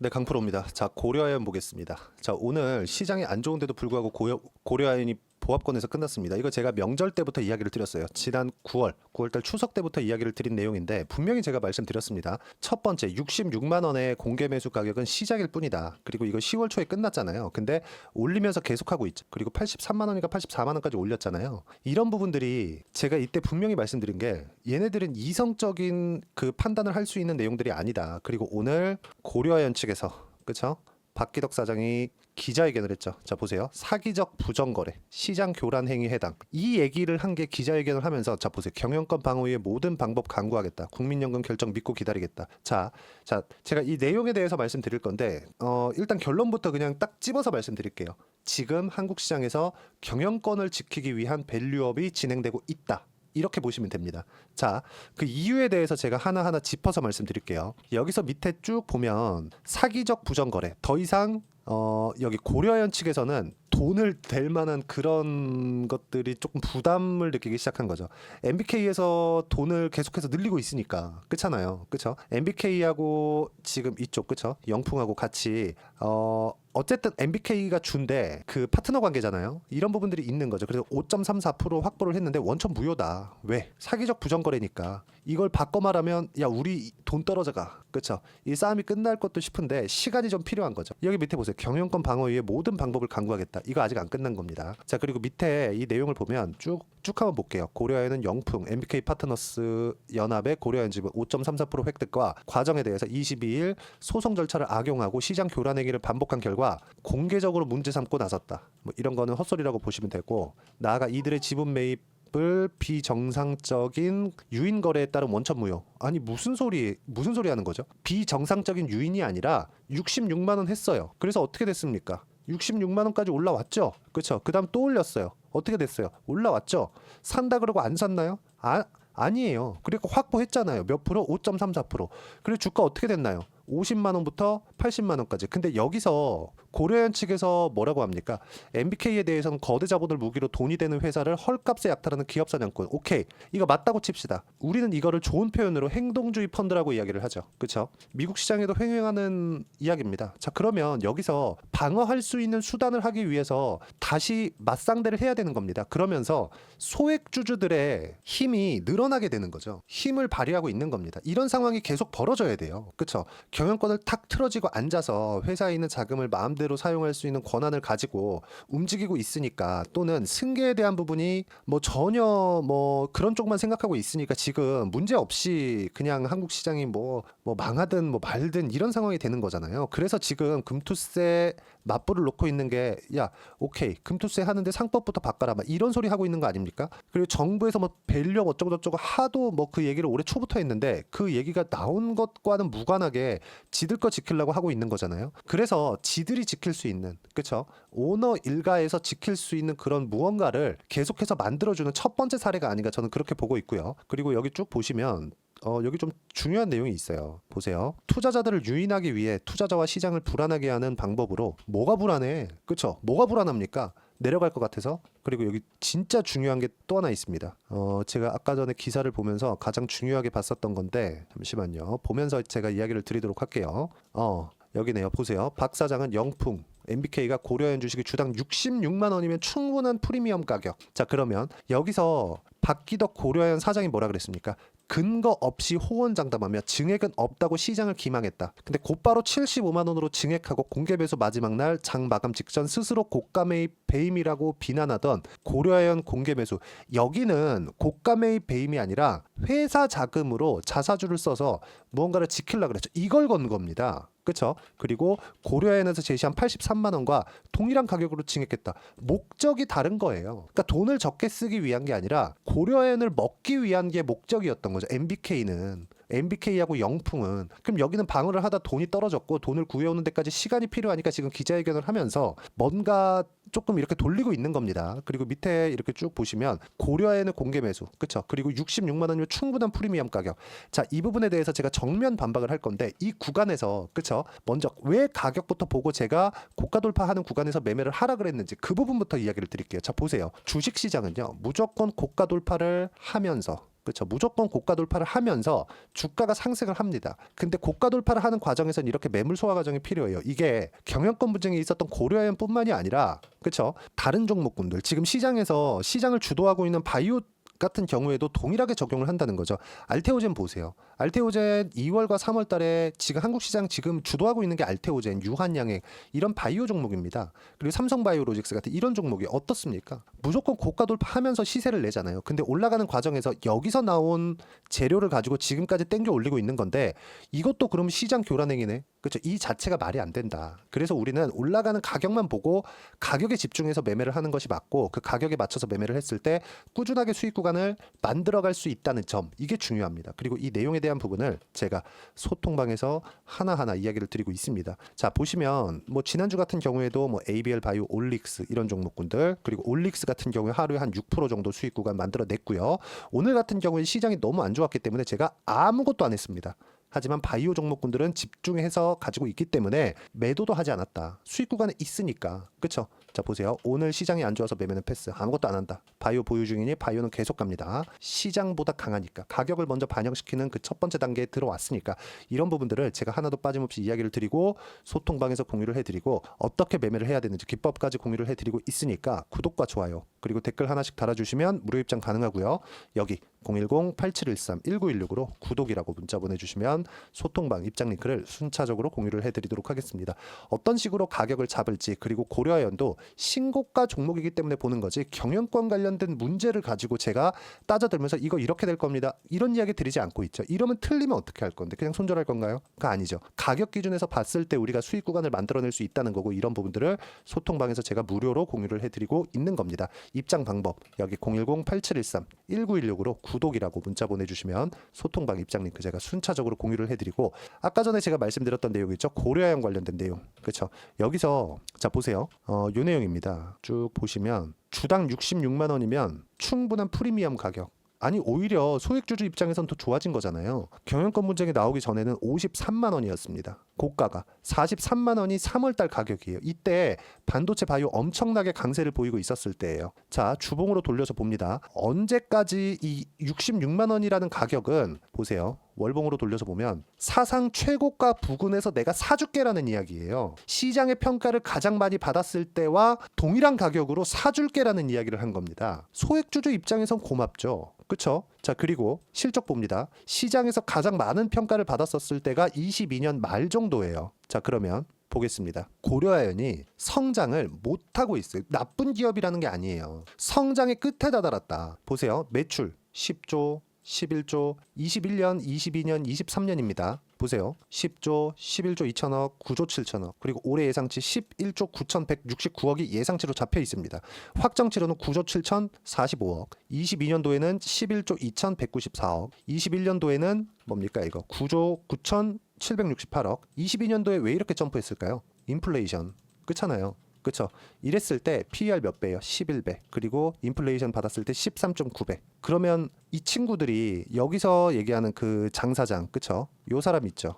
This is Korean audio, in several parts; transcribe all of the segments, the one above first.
네, 강프로입니다. 자, 고려아연 보겠습니다. 자, 오늘 시장이 안 좋은데도 불구하고 고려아연이 보합권에서 끝났습니다. 이거 제가 명절 때부터 이야기를 드렸어요. 지난 9월달 추석 때부터 이야기를 드린 내용인데 분명히 제가 말씀드렸습니다. 첫 번째 66만 원의 공개 매수 가격은 시작일 뿐이다. 그리고 이거 10월 초에 끝났잖아요. 근데 올리면서 계속하고 있죠. 그리고 83만 원인가 84만 원까지 올렸잖아요. 이런 부분들이 제가 이때 분명히 말씀드린 게 얘네들은 이성적인 그 판단을 할 수 있는 내용들이 아니다. 그리고 오늘 고려아연 측에서 그렇죠? 박기덕 사장이 기자회견을 했죠. 자, 보세요. 사기적 부정거래, 시장 교란 행위 해당. 이 얘기를 한 게 기자회견을 하면서 자, 보세요. 경영권 방어 위해 모든 방법 강구하겠다. 국민연금 결정 믿고 기다리겠다. 자, 제가 이 내용에 대해서 말씀드릴 건데 일단 결론부터 그냥 딱 집어서 말씀드릴게요. 지금 한국 시장에서 경영권을 지키기 위한 밸류업이 진행되고 있다. 이렇게 보시면 됩니다. 자, 그 이유에 대해서 제가 하나하나 짚어서 말씀드릴게요. 여기서 밑에 쭉 보면 사기적 부정거래. 더 이상 여기 고려아연 측에서는 돈을 댈 만한 그런 것들이 조금 부담을 느끼기 시작한 거죠. MBK에서 돈을 계속해서 늘리고 있으니까 그렇잖아요. 그렇죠? MBK하고 지금 이쪽 그렇죠? 영풍하고 같이 어쨌든 MBK가 준데 그 파트너 관계잖아요. 이런 부분들이 있는 거죠. 그래서 5.34% 확보를 했는데 원천 무효다. 왜? 사기적 부정거래니까. 이걸 바꿔 말하면 야 우리 돈 떨어져가. 그렇죠? 이 싸움이 끝날 것도 싶은데 시간이 좀 필요한 거죠. 여기 밑에 보세요. 경영권 방어 위해 모든 방법을 강구하겠다. 이거 아직 안 끝난 겁니다. 자, 그리고 밑에 이 내용을 보면 쭉 한번 볼게요. 고려아연은 영풍, MBK 파트너스 연합의 고려아연 지분 5.34% 획득과 과정에 대해서 22일 소송 절차를 악용하고 시장 교란 행위를 반복한 결과 공개적으로 문제 삼고 나섰다. 뭐 이런 거는 헛소리라고 보시면 되고 나아가 이들의 지분 매입을 비정상적인 유인 거래에 따른 원천 무효. 아니 무슨 소리 하는 거죠? 비정상적인 유인이 아니라 66만 원 했어요. 그래서 어떻게 됐습니까? 66만 원까지 올라왔죠. 그렇죠? 그다음 또 올렸어요. 어떻게 됐어요? 올라왔죠. 산다 그러고 안 샀나요? 아니에요. 그리고 확보했잖아요. 몇 프로? 5.34%. 그리고 주가 어떻게 됐나요? 50만 원부터 80만 원까지. 근데 여기서 고려아연 측에서 뭐라고 합니까? MBK에 대해서는 거대 자본을 무기로 돈이 되는 회사를 헐값에 약탈하는 기업 사냥꾼. 오케이. 이거 맞다고 칩시다. 우리는 이거를 좋은 표현으로 행동주의 펀드라고 이야기를 하죠. 그렇죠? 미국 시장에도 횡행하는 이야기입니다. 자, 그러면 여기서 방어할 수 있는 수단을 하기 위해서 다시 맞상대를 해야 되는 겁니다. 그러면서 소액주주들의 힘이 늘어나게 되는 거죠. 힘을 발휘하고 있는 겁니다. 이런 상황이 계속 벌어져야 돼요. 그렇죠? 경영권을 탁 틀어지고 앉아서 회사에 있는 자금을 마음대로 사용할 수 있는 권한을 가지고 움직이고 있으니까 또는 승계에 대한 부분이 뭐 전혀 뭐 그런 쪽만 생각하고 있으니까 지금 문제 없이 그냥 한국 시장이 뭐 망하든 뭐 말든 이런 상황이 되는 거잖아요. 그래서 지금 금투세 맞불을 놓고 있는 게 야 오케이 금투세 하는데 상법부터 바꿔라 막 이런 소리 하고 있는 거 아닙니까? 그리고 정부에서 뭐 밸류업 어쩌고 저쩌고 하도 뭐 그 얘기를 올해 초부터 했는데 그 얘기가 나온 것과는 무관하게 지들 거 지키려고 하고 있는 거잖아요. 그래서 지들이 지킬 수 있는 그렇죠? 오너 일가에서 지킬 수 있는 그런 무언가를 계속해서 만들어주는 첫 번째 사례가 아닌가 저는 그렇게 보고 있고요. 그리고 여기 쭉 보시면 여기 좀 중요한 내용이 있어요. 보세요. 투자자들을 유인하기 위해 투자자와 시장을 불안하게 하는 방법으로 뭐가 불안해? 그렇죠? 뭐가 불안합니까? 내려갈 것 같아서. 그리고 여기 진짜 중요한 게 또 하나 있습니다. 제가 아까 전에 기사를 보면서 가장 중요하게 봤었던 건데 잠시만요. 보면서 제가 이야기를 드리도록 할게요. 여기네요. 보세요. 박 사장은 영풍 MBK가 고려아연 주식이 주당 66만 원이면 충분한 프리미엄 가격. 자, 그러면 여기서 박기덕 고려아연 사장이 뭐라 그랬습니까? 근거 없이 호언장담하며 증액은 없다고 시장을 기망했다. 근데 곧바로 75만 원으로 증액하고 공개 매수 마지막 날 장 마감 직전 스스로 고가 매입 배임이라고 비난하던 고려아연 공개 매수. 여기는 고가 매입 배임이 아니라 회사 자금으로 자사주를 써서 무언가를 지키려고 그랬죠. 이걸 건 겁니다. 그렇죠? 그리고 고려아연에서 제시한 83만 원과 동일한 가격으로 증액했다. 목적이 다른 거예요. 그러니까 돈을 적게 쓰기 위한 게 아니라 고려아연을 먹기 위한 게 목적이었던 거죠. MBK하고 영풍은. 그럼 여기는 방어를 하다 돈이 떨어졌고 돈을 구해오는 데까지 시간이 필요하니까 지금 기자회견을 하면서 뭔가 조금 이렇게 돌리고 있는 겁니다. 그리고 밑에 이렇게 쭉 보시면 고려아연의 공개 매수, 그렇죠? 그리고 66만 원이면 충분한 프리미엄 가격. 자, 이 부분에 대해서 제가 정면 반박을 할 건데 이 구간에서 그렇죠? 먼저 왜 가격부터 보고 제가 고가 돌파하는 구간에서 매매를 하라 그랬는지 그 부분부터 이야기를 드릴게요. 자, 보세요. 주식 시장은요 무조건 고가 돌파를 하면서 그렇죠. 무조건 고가 돌파를 하면서 주가가 상승을 합니다. 근데 고가 돌파를 하는 과정에서는 이렇게 매물 소화 과정이 필요해요. 이게 경영권 분쟁이 있었던 고려아연뿐만이 아니라 그렇죠. 다른 종목군들 지금 시장에서 시장을 주도하고 있는 바이오 같은 경우에도 동일하게 적용을 한다는 거죠. 알테오젠 보세요. 알테오젠 2월과 3월 달에 지금 한국 시장 지금 주도하고 있는 게 알테오젠, 유한양행 이런 바이오 종목입니다. 그리고 삼성바이오로직스 같은 이런 종목이 어떻습니까? 무조건 고가 돌파하면서 시세를 내잖아요. 근데 올라가는 과정에서 여기서 나온 재료를 가지고 지금까지 땡겨 올리고 있는 건데 이것도 그럼 시장 교란행위네. 그렇죠. 이 자체가 말이 안 된다. 그래서 우리는 올라가는 가격만 보고 가격에 집중해서 매매를 하는 것이 맞고 그 가격에 맞춰서 매매를 했을 때 꾸준하게 수익 구간을 만들어갈 수 있다는 점 이게 중요합니다. 그리고 이 내용에 대한 부분을 제가 소통방에서 하나하나 이야기를 드리고 있습니다. 자 보시면 뭐 지난주 같은 경우에도 뭐 ABL 바이오, 올릭스 이런 종목군들 그리고 올릭스 같은 경우에 하루에 한 6% 정도 수익 구간 만들어냈고요. 오늘 같은 경우에 시장이 너무 안 좋았기 때문에 제가 아무것도 안 했습니다. 하지만 바이오 종목군들은 집중해서 가지고 있기 때문에 매도도 하지 않았다. 수익 구간에 있으니까. 그렇죠? 자 보세요. 오늘 시장이 안 좋아서 매매는 패스. 아무것도 안 한다. 바이오 보유 중이니 바이오는 계속 갑니다. 시장보다 강하니까. 가격을 먼저 반영시키는 그 첫 번째 단계에 들어왔으니까. 이런 부분들을 제가 하나도 빠짐없이 이야기를 드리고 소통방에서 공유를 해드리고 어떻게 매매를 해야 되는지 기법까지 공유를 해드리고 있으니까 구독과 좋아요 그리고 댓글 하나씩 달아주시면 무료 입장 가능하고요. 여기 010-8713-1916으로 구독이라고 문자 보내주시면 소통방 입장 링크를 순차적으로 공유를 해드리도록 하겠습니다. 어떤 식으로 가격을 잡을지 그리고 고려아연도 신고가 종목이기 때문에 보는 거지 경영권 관련된 문제를 가지고 제가 따져들면서 이거 이렇게 될 겁니다. 이런 이야기 드리지 않고 있죠. 이러면 틀리면 어떻게 할 건데 그냥 손절할 건가요? 그거 아니죠. 가격 기준에서 봤을 때 우리가 수익 구간을 만들어낼 수 있다는 거고 이런 부분들을 소통방에서 제가 무료로 공유를 해드리고 있는 겁니다. 입장 방법 여기 010-8713-1916으로 구독이라고 문자 보내주시면 소통방 입장 링크 제가 순차적으로 공유를 해드리고 아까 전에 제가 말씀드렸던 내용 있죠. 고려아연 관련된 내용 그렇죠. 여기서 자 보세요. 요 내용입니다. 쭉 보시면 주당 66만 원이면 충분한 프리미엄 가격 아니 오히려 소액주주 입장에선 더 좋아진 거잖아요. 경영권 분쟁이 나오기 전에는 53만 원이었습니다. 고가가 43만 원이 3월달 가격이에요. 이때 반도체 바이오 엄청나게 강세를 보이고 있었을 때예요. 자 주봉으로 돌려서 봅니다. 언제까지 이 66만 원이라는 가격은 보세요. 월봉으로 돌려서 보면 사상 최고가 부근에서 내가 사줄게라는 이야기예요. 시장의 평가를 가장 많이 받았을 때와 동일한 가격으로 사줄게라는 이야기를 한 겁니다. 소액주주 입장에선 고맙죠. 그렇죠? 자 그리고 실적 봅니다. 시장에서 가장 많은 평가를 받았었을 때가 22년 말 정도예요. 자 그러면 보겠습니다. 고려아연이 성장을 못하고 있어요. 나쁜 기업이라는 게 아니에요. 성장의 끝에 다다랐다. 보세요. 매출 10조 11조, 21년, 22년, 23년입니다. 보세요. 10조, 11조 2천억, 9조 7천억, 그리고 올해 예상치 11조 9,169억이 예상치로 잡혀 있습니다. 확정치로는 9조 7,045억, 22년도에는 11조 2,194억, 21년도에는 뭡니까 이거? 9조 9,768억, 22년도에 왜 이렇게 점프했을까요? 인플레이션, 그렇잖아요. 그렇죠. 이랬을 때 PER 몇 배예요? 11배. 그리고 인플레이션 받았을 때 13.9배. 그러면 이 친구들이 여기서 얘기하는 그 장 사장, 그렇죠? 요 사람 있죠.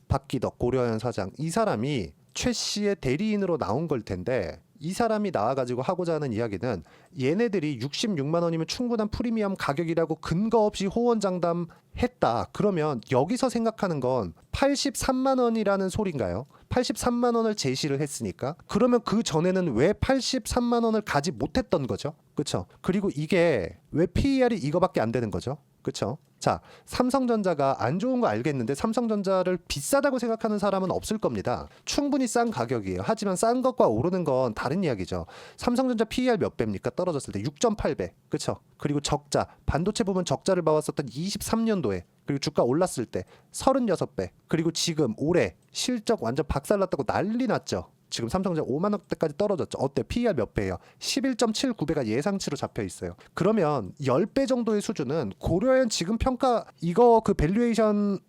박기덕 고려아연 사장. 이 사람이 최 씨의 대리인으로 나온 걸 텐데 이 사람이 나와가지고 하고자 하는 이야기는 얘네들이 66만 원이면 충분한 프리미엄 가격이라고 근거 없이 호언장담했다. 그러면 여기서 생각하는 건 83만 원이라는 소린가요? 83만 원을 제시를 했으니까 그러면 그 전에는 왜 83만 원을 가지 못했던 거죠? 그렇죠? 그리고 이게 왜 PER이 이거밖에 안 되는 거죠? 그렇죠? 자, 삼성전자가 안 좋은 거 알겠는데 삼성전자를 비싸다고 생각하는 사람은 없을 겁니다. 충분히 싼 가격이에요. 하지만 싼 것과 오르는 건 다른 이야기죠. 삼성전자 PER 몇 배입니까? 떨어졌을 때 6.8배. 그렇죠? 그리고 적자, 반도체 부분 적자를 봐왔었던 23년도에 그리고 주가 올랐을 때 36배. 그리고 지금 올해 실적 완전 박살났다고 난리 났죠. 지금 삼성전자 5만 원대까지 떨어졌죠. 어때? PER 몇 배예요? 11.79배가 예상치로 잡혀 있어요. 그러면 10배 정도의 수준은 고려아연 지금 평가 이거 그 밸류에이션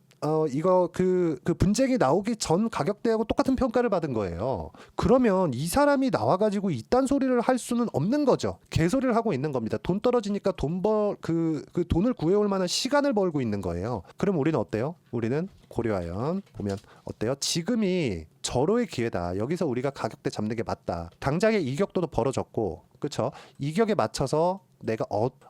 이거 그 분쟁이 나오기 전 가격대하고 똑같은 평가를 받은 거예요. 그러면 이 사람이 나와가지고 이딴 소리를 할 수는 없는 거죠. 개소리를 하고 있는 겁니다. 돈 떨어지니까 그 돈을 구해올 만한 시간을 벌고 있는 거예요. 그럼 우리는 어때요? 우리는 고려아연 보면 어때요? 지금이 절호의 기회다. 여기서 우리가 가격대 잡는 게 맞다. 당장의 이격도도 벌어졌고, 그렇죠? 이격에 맞춰서 내가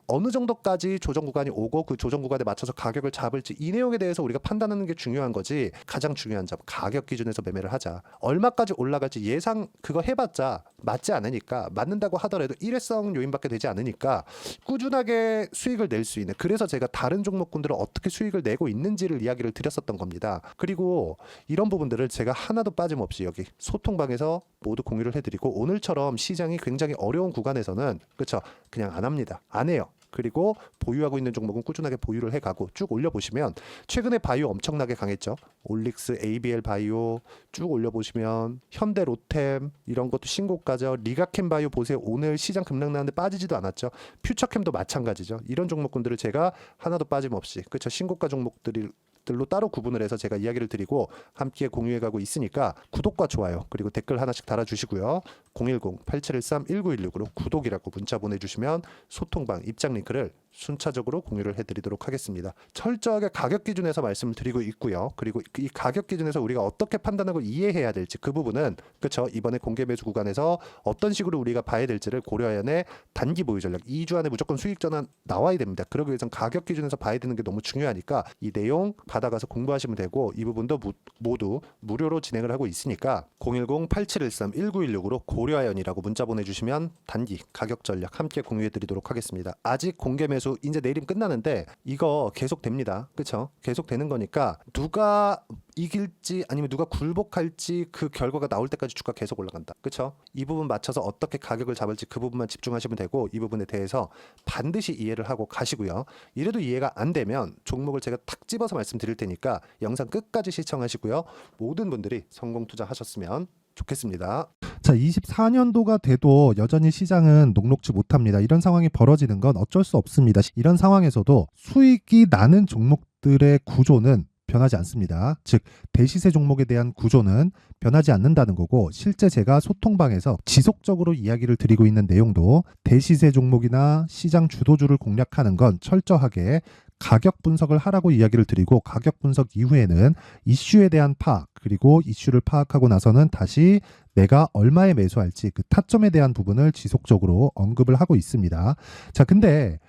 어느 정도까지 조정 구간이 오고 그 조정 구간에 맞춰서 가격을 잡을지 이 내용에 대해서 우리가 판단하는 게 중요한 거지. 가장 중요한 점 가격 기준에서 매매를 하자. 얼마까지 올라갈지 예상 그거 해봤자 맞지 않으니까 맞는다고 하더라도 일회성 요인밖에 되지 않으니까 꾸준하게 수익을 낼 수 있는 그래서 제가 다른 종목군들은 어떻게 수익을 내고 있는지를 이야기를 드렸었던 겁니다. 그리고 이런 부분들을 제가 하나도 빠짐없이 여기 소통방에서 모두 공유를 해드리고 오늘처럼 시장이 굉장히 어려운 구간에서는 그렇죠 그냥 안 합니다. 안 해요. 그리고 보유하고 있는 종목은 꾸준하게 보유를 해가고 쭉 올려보시면 최근에 바이오 엄청나게 강했죠. 올릭스, ABL 바이오 쭉 올려보시면 현대 로템 이런 것도 신고가죠. 리가캠 바이오 보세요. 오늘 시장 급락 나는데 빠지지도 않았죠. 퓨처캠도 마찬가지죠. 이런 종목군들을 제가 하나도 빠짐없이 그렇죠 신고가 종목들이 들로 따로 구분을 해서 제가 이야기를 드리고 함께 공유해가고 있으니까 구독과 좋아요 그리고 댓글 하나씩 달아주시고요. 010-8713-1916으로 구독이라고 문자 보내주시면 소통방 입장 링크를 순차적으로 공유를 해드리도록 하겠습니다. 철저하게 가격 기준에서 말씀을 드리고 있고요. 그리고 이 가격 기준에서 우리가 어떻게 판단하고 이해해야 될지 그 부분은 그렇죠 이번에 공개 매수 구간에서 어떤 식으로 우리가 봐야 될지를 고려해야 하는 단기 보유 전략 2주 안에 무조건 수익 전환 나와야 됩니다. 그러기 위해서는 가격 기준에서 봐야 되는 게 너무 중요하니까 이 내용 받아가서 공부하시면 되고 이 부분도 모두 무료로 진행을 하고 있으니까 010-8713-1916으로 고려하연이라고 문자 보내주시면 단기 가격 전략 함께 공유해드리도록 하겠습니다. 아직 공개 매수 이제 내일이면 끝나는데 이거 계속 됩니다. 그렇죠? 계속 되는 거니까 누가 이길지 아니면 누가 굴복할지 그 결과가 나올 때까지 주가 계속 올라간다. 그렇죠? 이 부분 맞춰서 어떻게 가격을 잡을지 그 부분만 집중하시면 되고 이 부분에 대해서 반드시 이해를 하고 가시고요. 이래도 이해가 안 되면 종목을 제가 탁 집어서 말씀드릴 테니까 영상 끝까지 시청하시고요. 모든 분들이 성공 투자하셨으면 좋겠습니다. 자, 24년도가 돼도 여전히 시장은 녹록지 못합니다. 이런 상황이 벌어지는 건 어쩔 수 없습니다. 이런 상황에서도 수익이 나는 종목들의 구조는 변하지 않습니다. 즉 대시세 종목에 대한 구조는 변하지 않는다는 거고 실제 제가 소통방에서 지속적으로 이야기를 드리고 있는 내용도 대시세 종목이나 시장 주도주를 공략하는 건 철저하게 가격 분석을 하라고 이야기를 드리고 가격 분석 이후에는 이슈에 대한 파악 그리고 이슈를 파악하고 나서는 다시 내가 얼마에 매수할지 그 타점에 대한 부분을 지속적으로 언급을 하고 있습니다. 자, 근데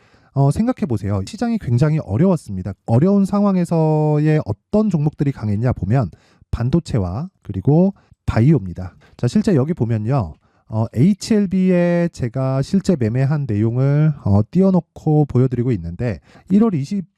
생각해 보세요. 시장이 굉장히 어려웠습니다. 어려운 상황에서의 어떤 종목들이 강했냐 보면 반도체와 그리고 바이오입니다. 자, 실제 여기 보면요. HLB에 제가 실제 매매한 내용을 띄워놓고 보여드리고 있는데 1월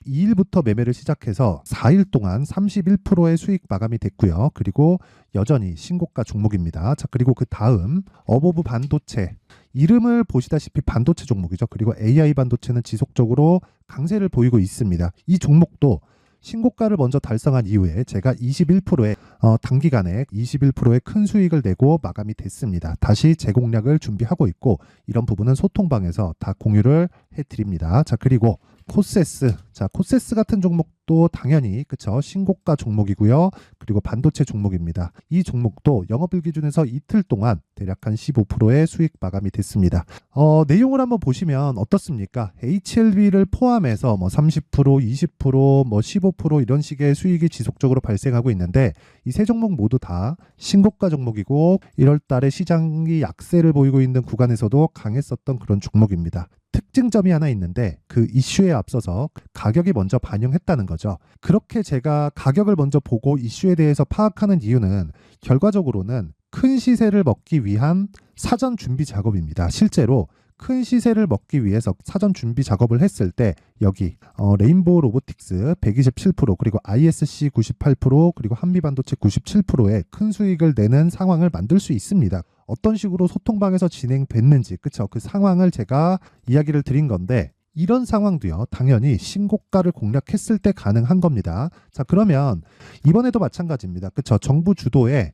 22일부터 매매를 시작해서 4일 동안 31%의 수익 마감이 됐고요. 그리고 여전히 신고가 종목입니다. 자, 그리고 그 다음 어보브 반도체 이름을 보시다시피 반도체 종목이죠. 그리고 AI 반도체는 지속적으로 강세를 보이고 있습니다. 이 종목도 신고가를 먼저 달성한 이후에 제가 21%의 단기간에 21%의 큰 수익을 내고 마감이 됐습니다. 다시 재공략을 준비하고 있고 이런 부분은 소통방에서 다 공유를 해드립니다. 자, 그리고 코세스. 자, 코세스 같은 종목도 당연히 그쵸 신고가 종목이고요. 그리고 반도체 종목입니다. 이 종목도 영업일 기준에서 이틀 동안 대략 한 15%의 수익 마감이 됐습니다. 내용을 한번 보시면 어떻습니까? HLB를 포함해서 뭐 30%, 20%, 뭐 15% 이런 식의 수익이 지속적으로 발생하고 있는데 이 세 종목 모두 다 신고가 종목이고 1월 달에 시장이 약세를 보이고 있는 구간에서도 강했었던 그런 종목입니다. 특징점이 하나 있는데 그 이슈에 앞서서 가격이 먼저 반영했다는 거죠. 그렇게 제가 가격을 먼저 보고 이슈에 대해서 파악하는 이유는 결과적으로는 큰 시세를 먹기 위한 사전 준비 작업입니다. 실제로 큰 시세를 먹기 위해서 사전 준비 작업을 했을 때 여기 레인보우 로보틱스 127% 그리고 ISC 98% 그리고 한미반도체 97%의 큰 수익을 내는 상황을 만들 수 있습니다. 어떤 식으로 소통방에서 진행됐는지 그쵸 그 상황을 제가 이야기를 드린 건데 이런 상황도요 당연히 신고가를 공략했을 때 가능한 겁니다. 자, 그러면 이번에도 마찬가지입니다. 그쵸 정부 주도의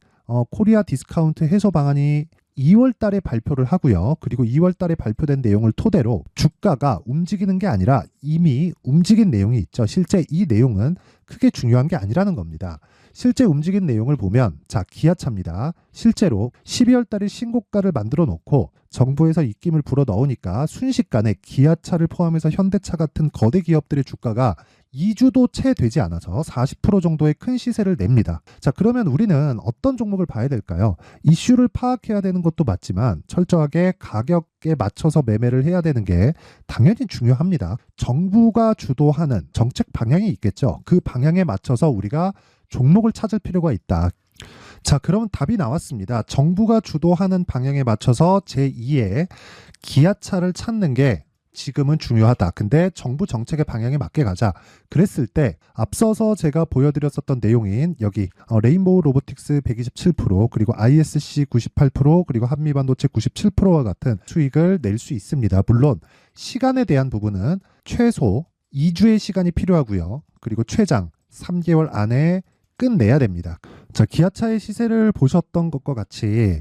코리아 디스카운트 해소 방안이 2월 달에 발표를 하고요. 그리고 2월 달에 발표된 내용을 토대로 주가가 움직이는 게 아니라 이미 움직인 내용이 있죠. 실제 이 내용은 크게 중요한 게 아니라는 겁니다. 실제 움직인 내용을 보면 자, 기아차입니다. 실제로 12월 달에 신고가를 만들어 놓고 정부에서 입김을 불어 넣으니까 순식간에 기아차를 포함해서 현대차 같은 거대 기업들의 주가가 2주도 채 되지 않아서 40% 정도의 큰 시세를 냅니다. 자, 그러면 우리는 어떤 종목을 봐야 될까요? 이슈를 파악해야 되는 것도 맞지만 철저하게 가격에 맞춰서 매매를 해야 되는 게 당연히 중요합니다. 정부가 주도하는 정책 방향이 있겠죠. 그 방향에 맞춰서 우리가 종목을 찾을 필요가 있다. 자, 그럼 답이 나왔습니다. 정부가 주도하는 방향에 맞춰서 제2의 기아차를 찾는 게 지금은 중요하다. 근데 정부 정책의 방향에 맞게 가자. 그랬을 때 앞서서 제가 보여드렸었던 내용인 여기 레인보우 로보틱스 127% 그리고 ISC 98% 그리고 한미반도체 97%와 같은 수익을 낼 수 있습니다. 물론 시간에 대한 부분은 최소 2주의 시간이 필요하고요. 그리고 최장 3개월 안에 끝내야 됩니다. 자, 기아차의 시세를 보셨던 것과 같이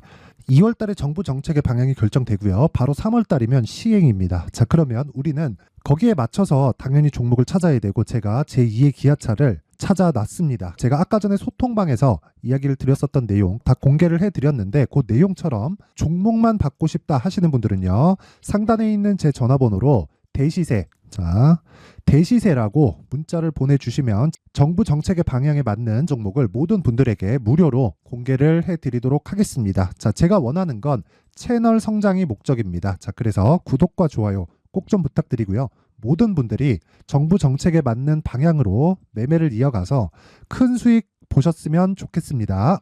2월 달에 정부 정책의 방향이 결정되고요. 바로 3월 달이면 시행입니다. 자, 그러면 우리는 거기에 맞춰서 당연히 종목을 찾아야 되고 제가 제2의 기아차를 찾아놨습니다. 제가 아까 전에 소통방에서 이야기를 드렸었던 내용 다 공개를 해드렸는데 그 내용처럼 종목만 받고 싶다 하시는 분들은요. 상단에 있는 제 전화번호로 대시세, 자, 대시세라고 문자를 보내주시면 정부 정책의 방향에 맞는 종목을 모든 분들에게 무료로 공개를 해드리도록 하겠습니다. 자, 제가 원하는 건 채널 성장이 목적입니다. 자, 그래서 구독과 좋아요 꼭 좀 부탁드리고요. 모든 분들이 정부 정책에 맞는 방향으로 매매를 이어가서 큰 수익 보셨으면 좋겠습니다.